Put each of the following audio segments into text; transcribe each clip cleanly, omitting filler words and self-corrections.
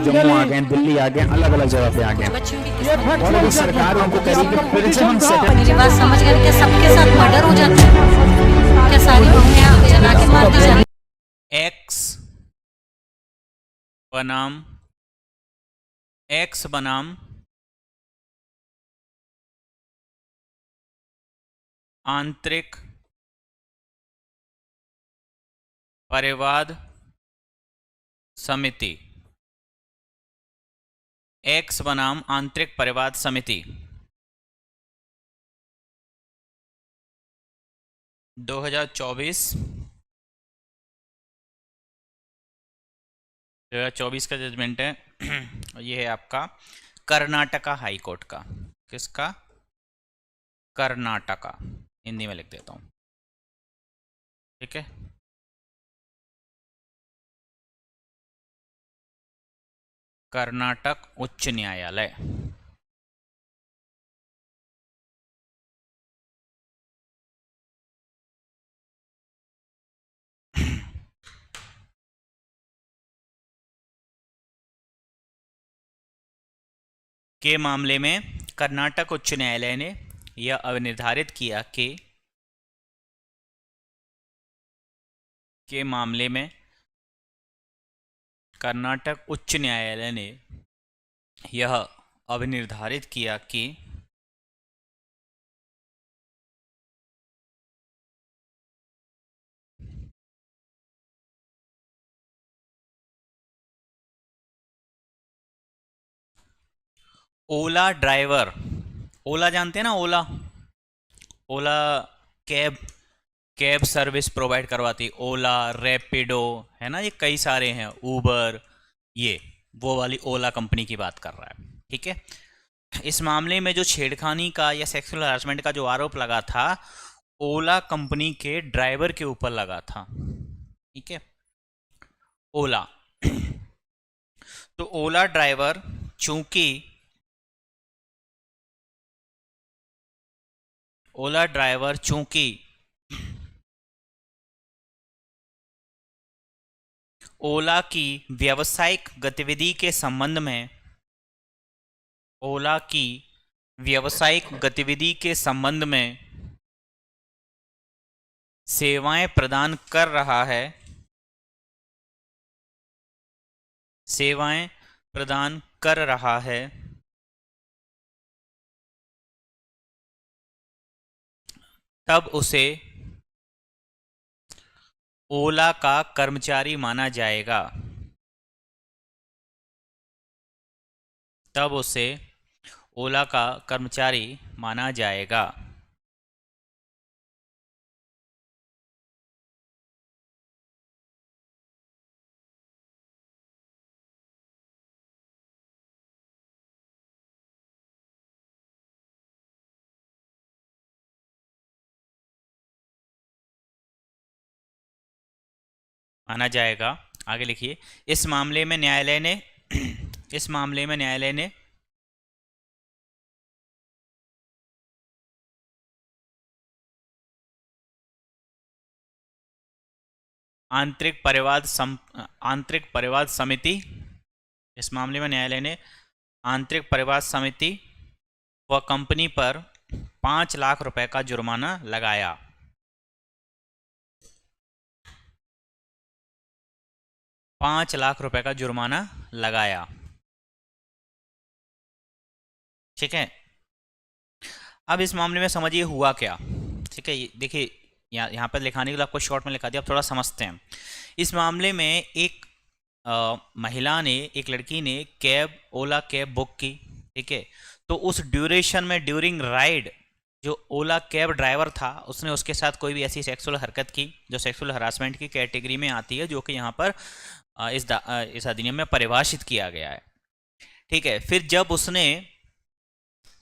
जम्मू आ गए, दिल्ली आ गए, अलग अलग जगह पे आ गए, और अभी सरकार उनको कह रही है कि फिर से हम मेरी बात समझ गए? क्या सबके साथ मर्डर हो जाता है? क्या सारी बहुएं जला के मार दी जाती? एक्स बनाम आंतरिक परिवाद समिति, एक्स बनाम आंतरिक परिवाद समिति 2024 का जजमेंट है। ये है आपका कर्नाटका हाई कोर्ट का। किसका? कर्नाटका। हिंदी में लिख देता हूं, ठीक है। कर्नाटक उच्च न्यायालय। के मामले में कर्नाटक उच्च न्यायालय ने यह अनिर्धारित किया कि के मामले में कर्नाटक उच्च न्यायालय ने यह अनिर्धारित किया कि ओला ड्राइवर, ओला जानते हैं ना, ओला कैब सर्विस प्रोवाइड करवाती, ओला, रैपिडो, है ना, ये कई सारे हैं, ऊबर, ये वो वाली ओला कंपनी की बात कर रहा है, ठीक है। इस मामले में जो छेड़खानी का या सेक्सुअल हरासमेंट का जो आरोप लगा था, ओला कंपनी के ड्राइवर के ऊपर लगा था, ठीक है, ओला। तो ओला ड्राइवर चूंकि ओला की व्यावसायिक गतिविधि के संबंध में, ओला की व्यावसायिक गतिविधि के संबंध में सेवाएं प्रदान कर रहा है, सेवाएं प्रदान कर रहा है, तब उसे ओला का कर्मचारी माना जाएगा, तब उसे ओला का कर्मचारी माना जाएगा। माना जाएगा। आगे लिखिए। इस मामले में न्यायालय ने इस मामले में न्यायालय ने आंतरिक परिवाद समिति, इस मामले में न्यायालय ने आंतरिक परिवाद समिति व कंपनी पर 5 लाख रुपए का जुर्माना लगाया। 5 लाख रुपए का जुर्माना लगाया, ठीक है। अब इस मामले में समझिए हुआ क्या, ठीक है। देखिए यहाँ पर लिखाने के लिए आपको शॉर्ट में लिखा दिया, अब थोड़ा समझते हैं। इस मामले में एक महिला ने, एक लड़की ने ओला कैब बुक की, ठीक है। तो उस ड्यूरेशन में, ड्यूरिंग राइड, जो ओला कैब ड्राइवर था उसने उसके साथ कोई भी ऐसी सेक्सुअल हरकत की जो सेक्सुअल हरासमेंट की कैटेगरी में आती है, जो कि यहाँ पर इस अधिनियम में परिभाषित किया गया है, ठीक है। फिर जब उसने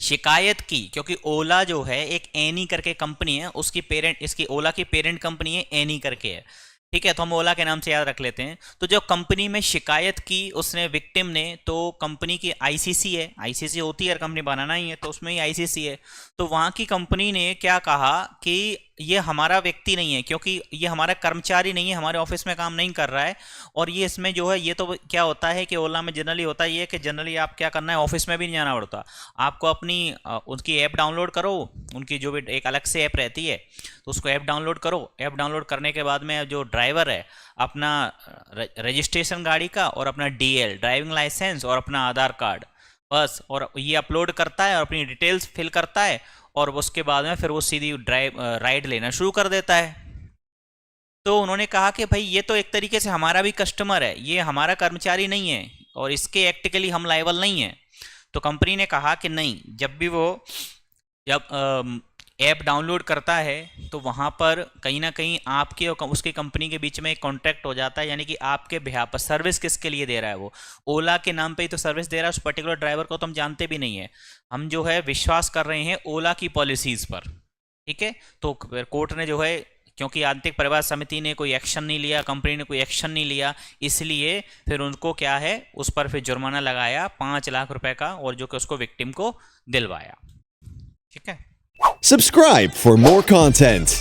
शिकायत की, क्योंकि ओला जो है एक एनी करके कंपनी है, उसकी पेरेंट, इसकी ओला की पेरेंट कंपनी है, एनी करके है, ठीक है। तो हम ओला के नाम से याद रख लेते हैं। तो जो कंपनी में शिकायत की उसने, विक्टिम ने, तो कंपनी की आईसीसी है, आईसीसी होती है, कंपनी बनाना ही है तो उसमें ही आईसीसी है। तो वहां की कंपनी ने क्या कहा कि ये हमारा व्यक्ति नहीं है, क्योंकि ये हमारा कर्मचारी नहीं है, हमारे ऑफिस में काम नहीं कर रहा है। और ये इसमें जो है, ये तो क्या होता है कि ओला में जनरली होता है ये कि जनरली आप क्या करना है, ऑफिस में भी नहीं जाना पड़ता आपको, अपनी उनकी ऐप डाउनलोड करो, उनकी जो भी एक अलग से ऐप रहती है तो उसको ऐप डाउनलोड करो। ऐप डाउनलोड करने के बाद में जो ड्राइवर है अपना रजिस्ट्रेशन गाड़ी का और अपना DL ड्राइविंग लाइसेंस और अपना आधार कार्ड बस, और ये अपलोड करता है और अपनी डिटेल्स फिल करता है, और उसके बाद में फिर वो सीधी राइड लेना शुरू कर देता है। तो उन्होंने कहा कि भाई ये तो एक तरीके से हमारा भी कस्टमर है, ये हमारा कर्मचारी नहीं है और इसके एक्टिकली हम लायबल नहीं है। तो कंपनी ने कहा कि नहीं, जब ऐप डाउनलोड करता है तो वहाँ पर कहीं ना कहीं आपके और उसकी कंपनी के बीच में एक कॉन्ट्रैक्ट हो जाता है, यानी कि आपके बिहाफ पर सर्विस किसके लिए दे रहा है, वो ओला के नाम पे ही तो सर्विस दे रहा है, उस पर्टिकुलर ड्राइवर को तो हम जानते भी नहीं है, हम जो है विश्वास कर रहे हैं ओला की पॉलिसीज़ पर। ठीक है, तो कोर्ट ने जो है, क्योंकि आंतरिक परिवार समिति ने कोई एक्शन नहीं लिया, कंपनी ने कोई एक्शन नहीं लिया, इसलिए फिर उनको क्या है, उस पर फिर जुर्माना लगाया 5 लाख रुपए का, और जो कि उसको विक्टिम को दिलवाया। ठीक है। Subscribe for more content.